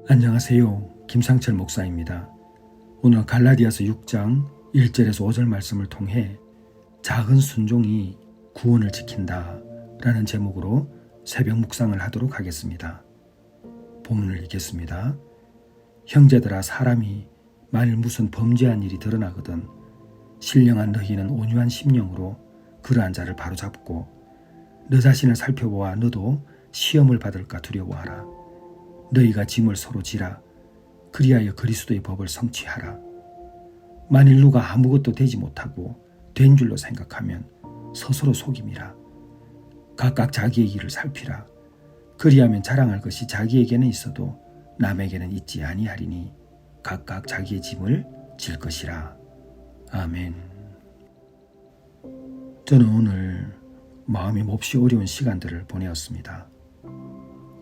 안녕하세요. 김상철 목사입니다. 오늘 갈라디아서 6장 1절에서 5절 말씀을 통해 작은 순종이 구원을 지킨다 라는 제목으로 새벽 묵상을 하도록 하겠습니다. 본문을 읽겠습니다. 형제들아, 사람이 만일 무슨 범죄한 일이 드러나거든 신령한 너희는 온유한 심령으로 그러한 자를 바로잡고 너 자신을 살펴보아 너도 시험을 받을까 두려워하라. 너희가 짐을 서로 지라. 그리하여 그리스도의 법을 성취하라. 만일 누가 아무것도 되지 못하고 된 줄로 생각하면 스스로 속임이라. 각각 자기의 일을 살피라. 그리하면 자랑할 것이 자기에게는 있어도 남에게는 있지 아니하리니 각각 자기의 짐을 질 것이라. 아멘. 저는 오늘 마음이 몹시 어려운 시간들을 보내었습니다.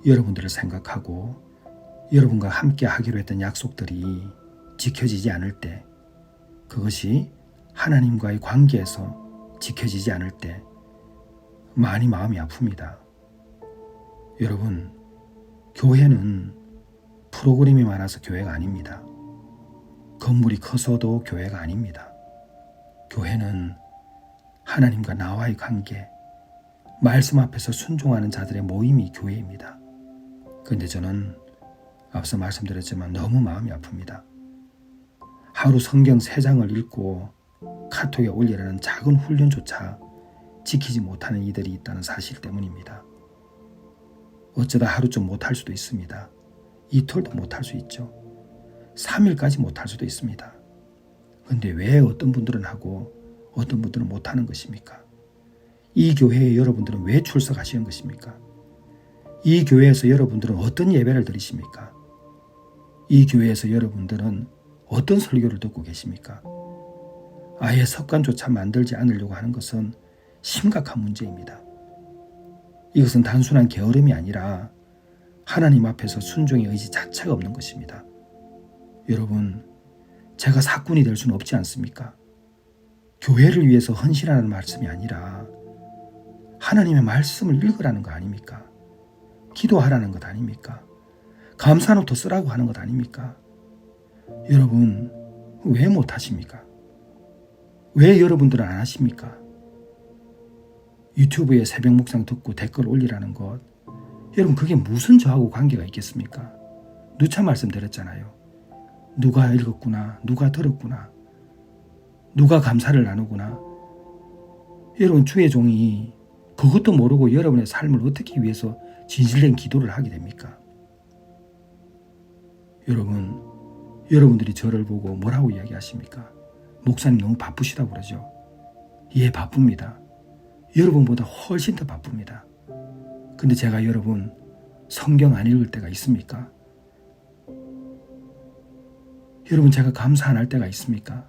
여러분들을 생각하고 여러분과 함께 하기로 했던 약속들이 지켜지지 않을 때, 그것이 하나님과의 관계에서 지켜지지 않을 때 많이 마음이 아픕니다. 여러분, 교회는 프로그램이 많아서 교회가 아닙니다. 건물이 커서도 교회가 아닙니다. 교회는 하나님과 나와의 관계, 말씀 앞에서 순종하는 자들의 모임이 교회입니다. 그런데 저는 앞서 말씀드렸지만 너무 마음이 아픕니다. 하루 성경 3장을 읽고 카톡에 올리라는 작은 훈련조차 지키지 못하는 이들이 있다는 사실 때문입니다. 어쩌다 하루쯤 못할 수도 있습니다. 이틀도 못할 수 있죠. 3일까지 못할 수도 있습니다. 그런데 왜 어떤 분들은 하고 어떤 분들은 못하는 것입니까? 이 교회에 여러분들은 왜 출석하시는 것입니까? 이 교회에서 여러분들은 어떤 예배를 드리십니까? 이 교회에서 여러분들은 어떤 설교를 듣고 계십니까? 아예 습관조차 만들지 않으려고 하는 것은 심각한 문제입니다. 이것은 단순한 게으름이 아니라 하나님 앞에서 순종의 의지 자체가 없는 것입니다. 여러분, 제가 사꾼이 될 수는 없지 않습니까? 교회를 위해서 헌신하는 말씀이 아니라 하나님의 말씀을 읽으라는 거 아닙니까? 기도하라는 것 아닙니까? 감사노트 쓰라고 하는 것 아닙니까? 여러분, 왜 못하십니까? 왜 여러분들은 안 하십니까? 유튜브에 새벽 묵상 듣고 댓글 올리라는 것, 여러분 그게 무슨 저하고 관계가 있겠습니까? 누차 말씀드렸잖아요. 누가 읽었구나, 누가 들었구나, 누가 감사를 나누구나. 여러분, 주의 종이 그것도 모르고 여러분의 삶을 어떻게 위해서 진실된 기도를 하게 됩니까? 여러분, 여러분들이 저를 보고 뭐라고 이야기하십니까? 목사님 너무 바쁘시다고 그러죠. 예, 바쁩니다. 여러분보다 훨씬 더 바쁩니다. 근데 제가 여러분 성경 안 읽을 때가 있습니까? 여러분, 제가 감사 안 할 때가 있습니까?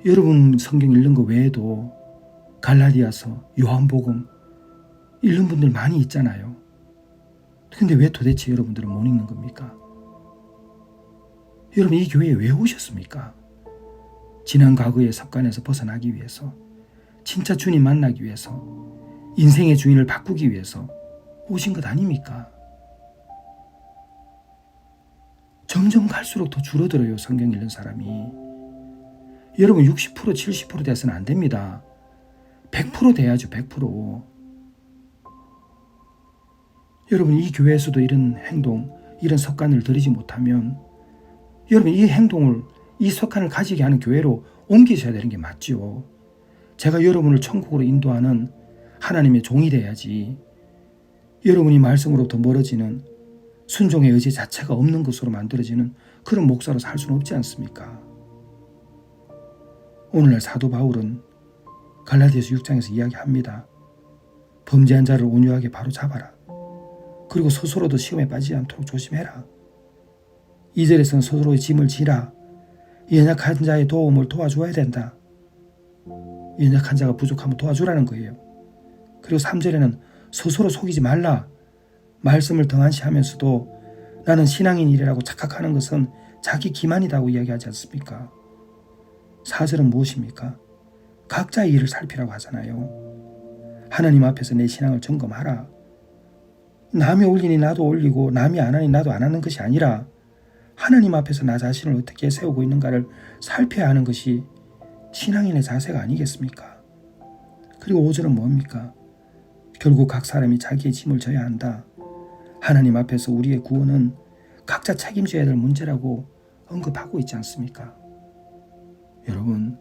여러분 성경 읽는 거 외에도 갈라디아서, 요한복음 읽는 분들 많이 있잖아요. 근데 왜 도대체 여러분들은 못 읽는 겁니까? 여러분, 이 교회에 왜 오셨습니까? 지난 과거의 습관에서 벗어나기 위해서, 진짜 주님 만나기 위해서, 인생의 주인을 바꾸기 위해서 오신 것 아닙니까? 점점 갈수록 더 줄어들어요, 성경 읽는 사람이. 여러분, 60% 70% 돼서는 안 됩니다. 100% 돼야죠. 100%. 여러분, 이 교회에서도 이런 행동, 이런 습관을 들이지 못하면 여러분 이 행동을, 이 습관을 가지게 하는 교회로 옮기셔야 되는 게 맞죠. 제가 여러분을 천국으로 인도하는 하나님의 종이 돼야지, 여러분이 말씀으로부터 멀어지는 순종의 의지 자체가 없는 것으로 만들어지는 그런 목사로 살 수는 없지 않습니까? 오늘날 사도 바울은 갈라디아서 6장에서 이야기합니다. 범죄한 자를 온유하게 바로 잡아라. 그리고 스스로도 시험에 빠지지 않도록 조심해라. 2절에서는 스스로의 짐을 지라. 연약한 자의 도움을 도와줘야 된다. 연약한 자가 부족하면 도와주라는 거예요. 그리고 3절에는 스스로 속이지 말라. 말씀을 등한시하면서도 나는 신앙인이라고 착각하는 것은 자기 기만이라고 이야기하지 않습니까? 4절은 무엇입니까? 각자의 일을 살피라고 하잖아요. 하나님 앞에서 내 신앙을 점검하라. 남이 올리니 나도 올리고 남이 안 하니 나도 안 하는 것이 아니라 하나님 앞에서 나 자신을 어떻게 세우고 있는가를 살펴야 하는 것이 신앙인의 자세가 아니겠습니까? 그리고 5절은 뭡니까? 결국 각 사람이 자기의 짐을 져야 한다. 하나님 앞에서 우리의 구원은 각자 책임져야 될 문제라고 언급하고 있지 않습니까? 여러분,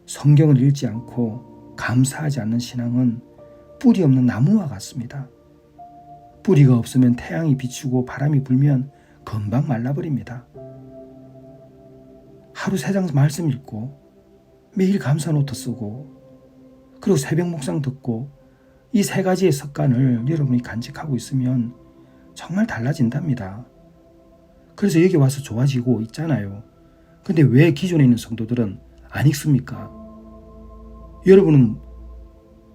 성경을 읽지 않고 감사하지 않는 신앙은 뿌리 없는 나무와 같습니다. 뿌리가 없으면 태양이 비추고 바람이 불면 금방 말라버립니다. 하루 3장 말씀 읽고 매일 감사 노트 쓰고 그리고 새벽 묵상 듣고 이 3가지의 습관을 여러분이 간직하고 있으면 정말 달라진답니다. 그래서 여기 와서 좋아지고 있잖아요. 근데 왜 기존에 있는 성도들은 안 읽습니까? 여러분은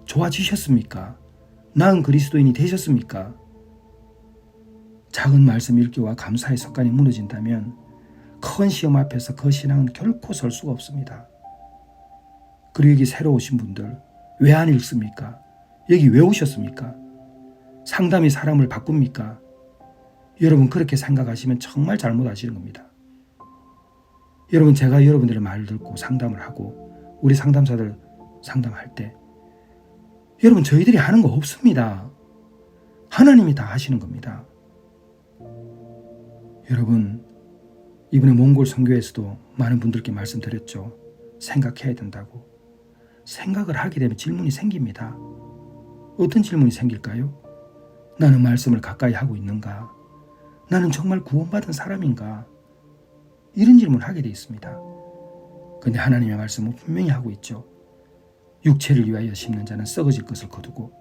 좋아지셨습니까? 나은 그리스도인이 되셨습니까? 작은 말씀 읽기와 감사의 습관이 무너진다면 큰 시험 앞에서 그 신앙은 결코 설 수가 없습니다. 그리고 여기 새로 오신 분들 왜 안 읽습니까? 여기 왜 오셨습니까? 상담이 사람을 바꿉니까? 여러분 그렇게 생각하시면 정말 잘못하시는 겁니다. 여러분 제가 여러분들의 말을 듣고 상담을 하고 우리 상담사들 상담할 때 여러분 저희들이 하는 거 없습니다. 하나님이 다 하시는 겁니다. 여러분 이번에 몽골 선교에서도 많은 분들께 말씀드렸죠. 생각해야 된다고. 생각을 하게 되면 질문이 생깁니다. 어떤 질문이 생길까요? 나는 말씀을 가까이 하고 있는가? 나는 정말 구원받은 사람인가? 이런 질문을 하게 돼 있습니다. 그런데 하나님의 말씀은 분명히 하고 있죠. 육체를 위하여 심는 자는 썩어질 것을 거두고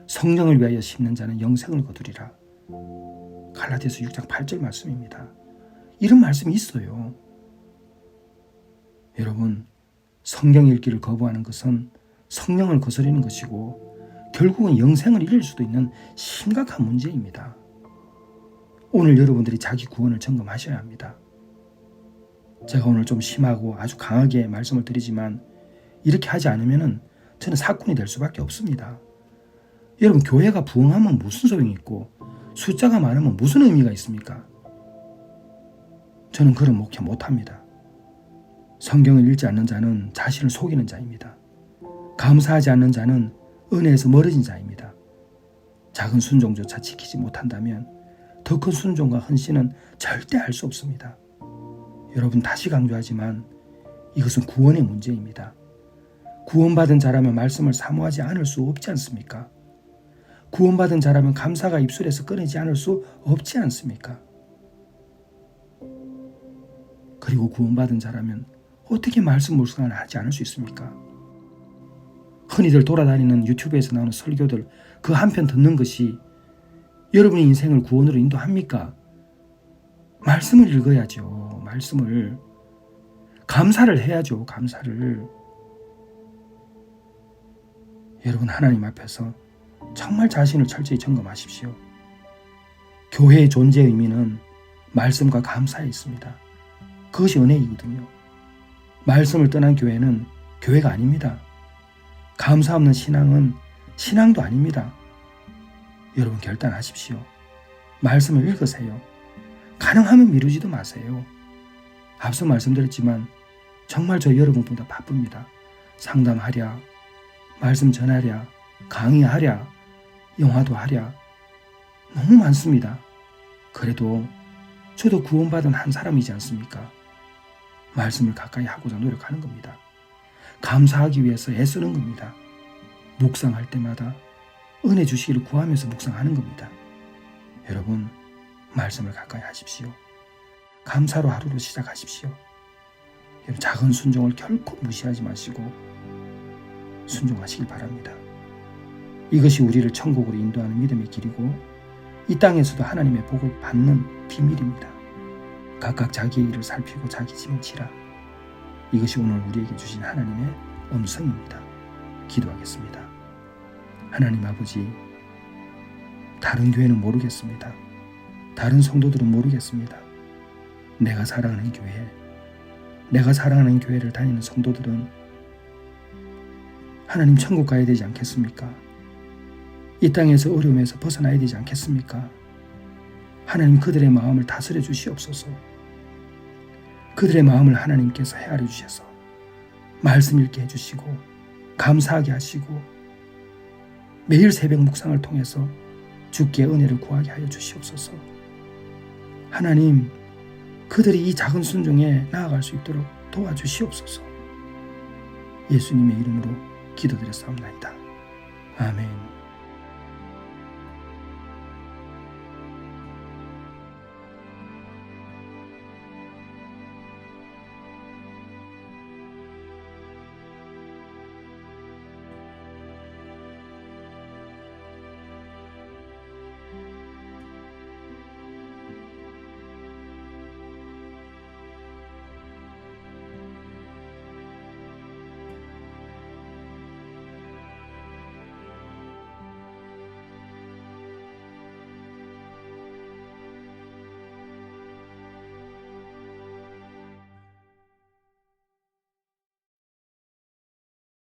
성령을 위하여 심는 자는 영생을 거두리라. 갈라디아서 6장 8절 말씀입니다. 이런 말씀이 있어요. 여러분 성경 읽기를 거부하는 것은 성령을 거스르는 것이고 결국은 영생을 잃을 수도 있는 심각한 문제입니다. 오늘 여러분들이 자기 구원을 점검하셔야 합니다. 제가 오늘 좀 심하고 아주 강하게 말씀을 드리지만 이렇게 하지 않으면 저는 사건이 될 수밖에 없습니다. 여러분 교회가 부흥하면 무슨 소용이 있고 숫자가 많으면 무슨 의미가 있습니까? 저는 그런 목회 못합니다. 성경을 읽지 않는 자는 자신을 속이는 자입니다. 감사하지 않는 자는 은혜에서 멀어진 자입니다. 작은 순종조차 지키지 못한다면 더 큰 순종과 헌신은 절대 할 수 없습니다. 여러분 다시 강조하지만 이것은 구원의 문제입니다. 구원받은 자라면 말씀을 사모하지 않을 수 없지 않습니까? 구원받은 자라면 감사가 입술에서 꺼내지 않을 수 없지 않습니까? 그리고 구원받은 자라면 어떻게 말씀 묵상을 하지 않을 수 있습니까? 흔히들 돌아다니는 유튜브에서 나오는 설교들 그 한 편 듣는 것이 여러분의 인생을 구원으로 인도합니까? 말씀을 읽어야죠. 말씀을. 감사를 해야죠. 감사를. 여러분 하나님 앞에서 정말 자신을 철저히 점검하십시오. 교회의 존재의 의미는 말씀과 감사에 있습니다. 그것이 은혜이거든요. 말씀을 떠난 교회는 교회가 아닙니다. 감사 없는 신앙은 신앙도 아닙니다. 여러분 결단하십시오. 말씀을 읽으세요. 가능하면 미루지도 마세요. 앞서 말씀드렸지만 정말 저 여러분보다 바쁩니다. 상담하랴, 말씀 전하랴, 강의하랴, 영화도 하랴 너무 많습니다. 그래도 저도 구원받은 한 사람이지 않습니까? 말씀을 가까이 하고자 노력하는 겁니다. 감사하기 위해서 애쓰는 겁니다. 묵상할 때마다 은혜 주시기를 구하면서 묵상하는 겁니다. 여러분 말씀을 가까이 하십시오. 감사로 하루를 시작하십시오. 여러분 작은 순종을 결코 무시하지 마시고 순종하시길 바랍니다. 이것이 우리를 천국으로 인도하는 믿음의 길이고 이 땅에서도 하나님의 복을 받는 비밀입니다. 각각 자기의 일을 살피고 자기 짐을 지라. 이것이 오늘 우리에게 주신 하나님의 음성입니다. 기도하겠습니다. 하나님 아버지, 다른 교회는 모르겠습니다. 다른 성도들은 모르겠습니다. 내가 사랑하는 교회, 내가 사랑하는 교회를 다니는 성도들은 하나님 천국 가야 되지 않겠습니까? 이 땅에서 어려움에서 벗어나야 되지 않겠습니까? 하나님 그들의 마음을 다스려 주시옵소서. 그들의 마음을 하나님께서 헤아려 주셔서 말씀 읽게 해주시고 감사하게 하시고 매일 새벽 묵상을 통해서 주께 은혜를 구하게 하여 주시옵소서. 하나님, 그들이 이 작은 순종에 나아갈 수 있도록 도와주시옵소서. 예수님의 이름으로 기도드렸사옵나이다. 아멘.